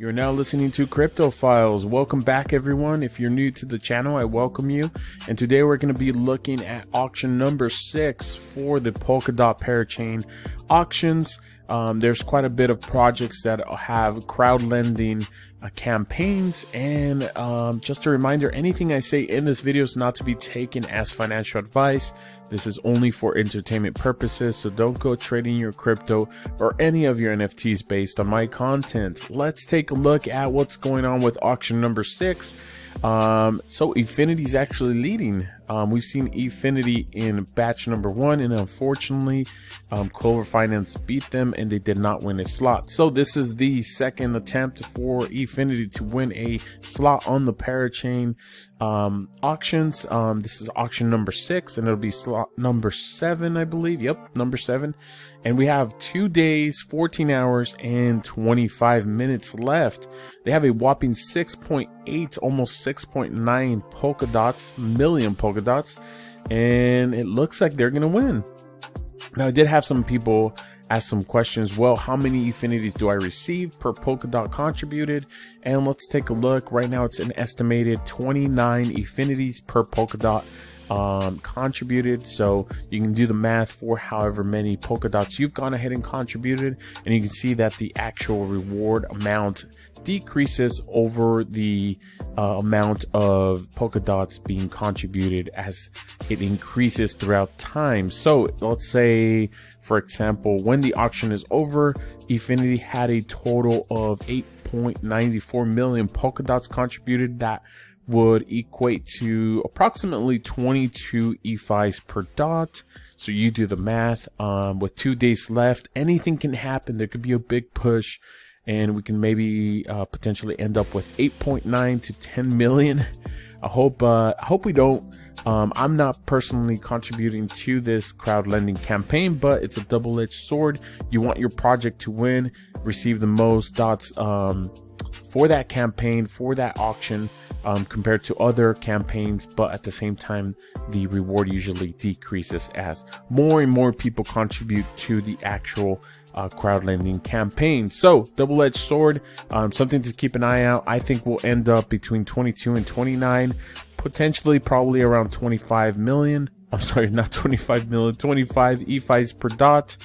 You're now listening to Crypto Files. Welcome back, everyone. If you're new to the channel, I welcome you. And today we're going to be looking at auction number 6 for the Polkadot Parachain auctions. There's quite a bit of projects that have crowd lending campaigns, and just a reminder, anything I say in this video is not to be taken as financial advice. This is only for entertainment purposes, so don't go trading your crypto or any of your NFTs based on my content. Let's take a look at what's going on with auction number 6. So Efinity is actually leading. We've seen Efinity in batch number 1, and unfortunately Clover Finance beat them and they did not win a slot. So this is the second attempt for Efinity to win a slot on the Parachain auctions. This is auction number 6, and it'll be slot number 7, I believe. Yep, number 7. And we have 2 days, 14 hours, and 25 minutes left. They have a whopping 6.8, almost 6.9 million Polkadots, and it looks like they're gonna win. Now, I did have some people ask some questions. Well, how many Efinities do I receive per Polkadot contributed? And let's take a look. Right now, it's an estimated 29 Efinities per Polkadot contributed. So you can do the math for however many Polkadots you've gone ahead and contributed, and you can see that the actual reward amount decreases over the amount of Polkadots being contributed as it increases throughout time. So let's say, for example, when the auction is over, Efinity had a total of 8.94 million Polkadots contributed. That would equate to approximately 22 EFIs per dot. So you do the math. With 2 days left, anything can happen. There could be a big push, and we can maybe potentially end up with 8.9 to 10 million. I hope we don't. I'm not personally contributing to this crowd lending campaign, but it's a double-edged sword. You want your project to win, receive the most dots for that campaign, for that auction, compared to other campaigns, but at the same time the reward usually decreases as more and more people contribute to the actual crowd lending campaign. So double-edged sword, something to keep an eye out. I think we'll end up between 22 and 29, potentially probably around 25 million. I'm sorry, not 25 million, 25 EFIs per dot.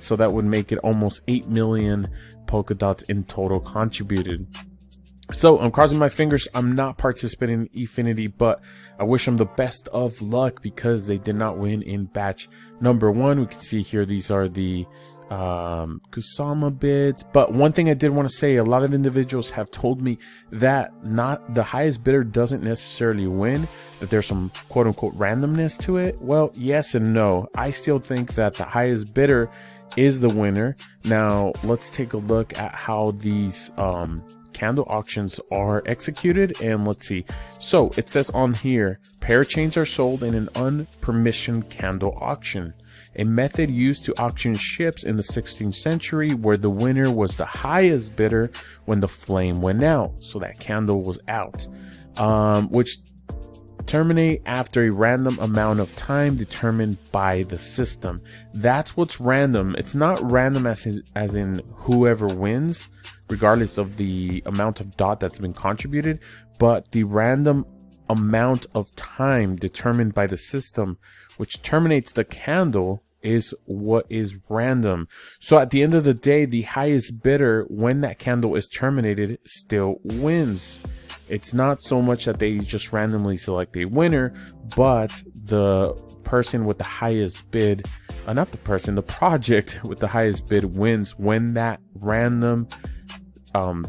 So that would make it almost 8 million Polkadots in total contributed. So I'm crossing my fingers. I'm not participating in Efinity, but I wish them the best of luck because they did not win in batch number 1. We can see here, these are the Kusama bids. But one thing I did want to say, a lot of individuals have told me that not the highest bidder doesn't necessarily win, that there's some quote unquote randomness to it. Well, yes and no. I still think that the highest bidder is the winner. Now let's take a look at how these candle auctions are executed, and let's see. So it says on here, parachains are sold in an unpermissioned candle auction, a method used to auction ships in the 16th century where the winner was the highest bidder when the flame went out. So that candle was out, which terminate after a random amount of time determined by the system. That's what's random. It's not random as in whoever wins, regardless of the amount of dot that's been contributed, but the random amount of time determined by the system, which terminates the candle, is what is random. So at the end of the day, the highest bidder, when that candle is terminated, still wins. It's not so much that they just randomly select a winner, but the person with the highest bid, not the person, the project with the highest bid wins when that random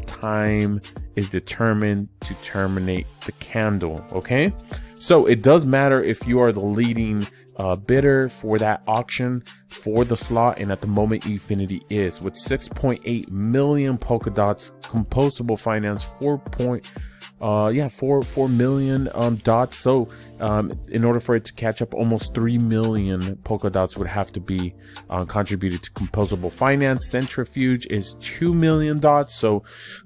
time is determined to terminate the candle. Okay, so it does matter if you are the leading bidder for that auction for the slot, and at the moment Efinity is with 6.8 million Polkadots, composable finance 4 million dots. So in order for it to catch up, almost 3 million Polkadots would have to be contributed to composable finance. Centrifuge is 2 million dots, so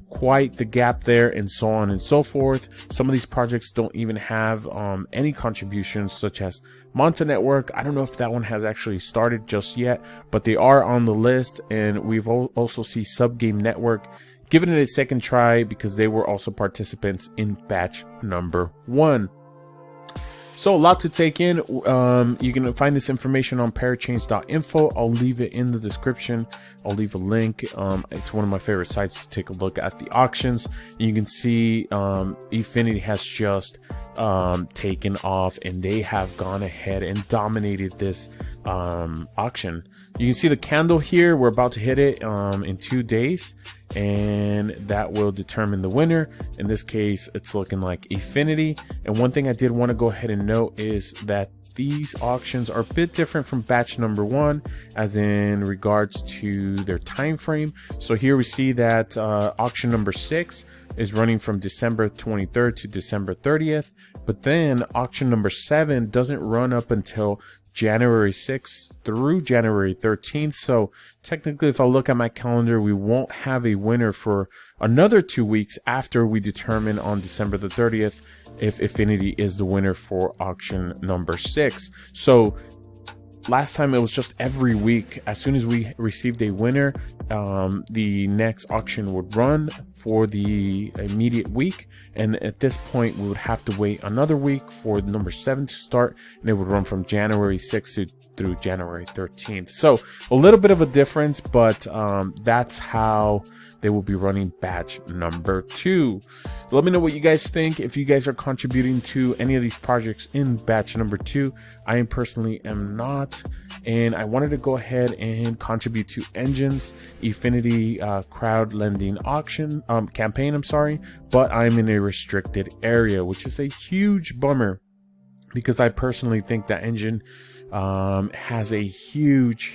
quite the gap there, and so on and so forth. Some of these projects don't even have any contributions, such as Monta Network. I don't know if that one has actually started just yet, but they are on the list. And we've also see Subgame Network giving it a second try because they were also participants in batch number 1. So a lot to take in. You can find this information on parachains.info. I'll leave it in the description. I'll leave a link. It's one of my favorite sites to take a look at the auctions. You can see Efinity has just taken off, and they have gone ahead and dominated this auction. You can see the candle here. We're about to hit it in 2 days, and that will determine the winner. In this case, it's looking like Efinity. And one thing I did want to go ahead and note is that these auctions are a bit different from batch number 1, as in regards to their time frame. So here we see that auction number 6 is running from December 23rd to December 30th, but then auction number 7 doesn't run up until January 6th through January 13th. So technically, if I look at my calendar, we won't have a winner for another 2 weeks after we determine on December the 30th if Efinity is the winner for auction number 6. So last time it was just every week. As soon as we received a winner, the next auction would run for the immediate week, and at this point we would have to wait another week for number 7 to start, and it would run from January 6th through January 13th. So a little bit of a difference, but that's how they will be running batch number 2. Let me know what you guys think. If you guys are contributing to any of these projects in batch number 2, I personally am not, and I wanted to go ahead and contribute to Engine's Efinity crowd lending auction campaign. I'm sorry, but I'm in a restricted area, which is a huge bummer because I personally think that Engine has a huge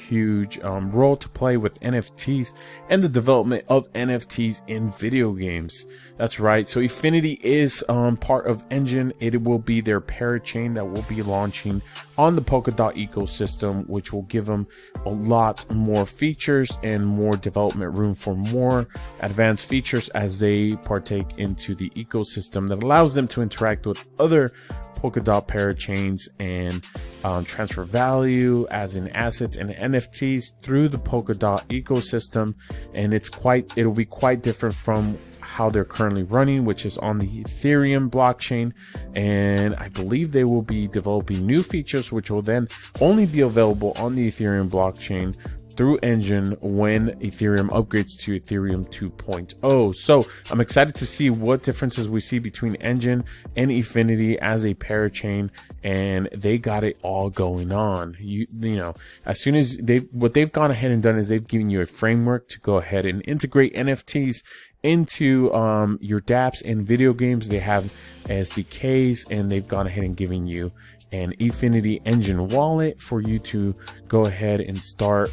role to play with NFTs and the development of NFTs in video games. That's right. So Efinity is part of Engine. It will be their Parachain that will be launching on the Polkadot ecosystem, which will give them a lot more features and more development room for more advanced features as they partake into the ecosystem that allows them to interact with other Polkadot parachains and transfer value as in assets and NFTs through the Polkadot ecosystem. And it'll be quite different from how they're currently running, which is on the Ethereum blockchain. And I believe they will be developing new features which will then only be available on the Ethereum blockchain through Engine when Ethereum upgrades to Ethereum 2.0. So I'm excited to see what differences we see between Engine and Efinity as a parachain, and they got it all going on. You know, as soon as what they've gone ahead and done is they've given you a framework to go ahead and integrate NFTs into your dApps and video games. They have SDKs, and they've gone ahead and given you an Efinity Engine wallet for you to go ahead and start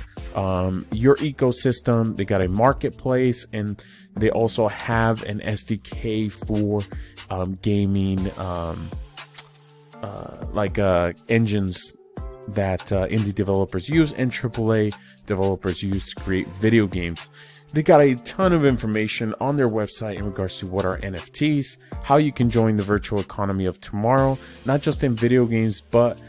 your ecosystem. They got a marketplace, and they also have an SDK for gaming engines that indie developers use and AAA developers use to create video games. They got a ton of information on their website in regards to what are NFTs, how you can join the virtual economy of tomorrow, not just in video games, but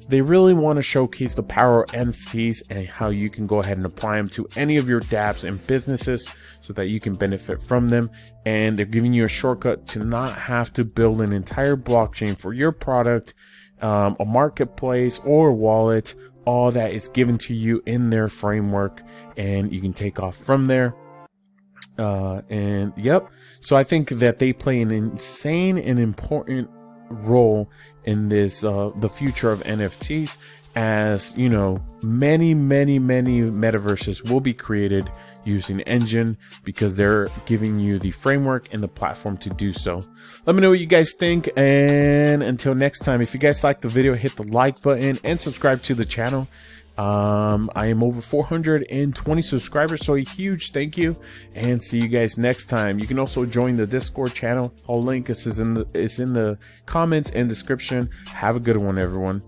they really want to showcase the power of NFTs and how you can go ahead and apply them to any of your dApps and businesses so that you can benefit from them. And they're giving you a shortcut to not have to build an entire blockchain for your product, a marketplace or wallet. All that is given to you in their framework, and you can take off from there. And yep, so I think that they play an insane and important role in this the future of NFTs. As you know, many metaverses will be created using Engine because they're giving you the framework and the platform to do so. Let me know what you guys think, and until next time, if you guys liked the video, hit the like button and subscribe to the channel. I am over 420 subscribers, so a huge thank you, and see you guys next time. You can also join the Discord channel. I'll link is in the comments and description. Have a good one, everyone.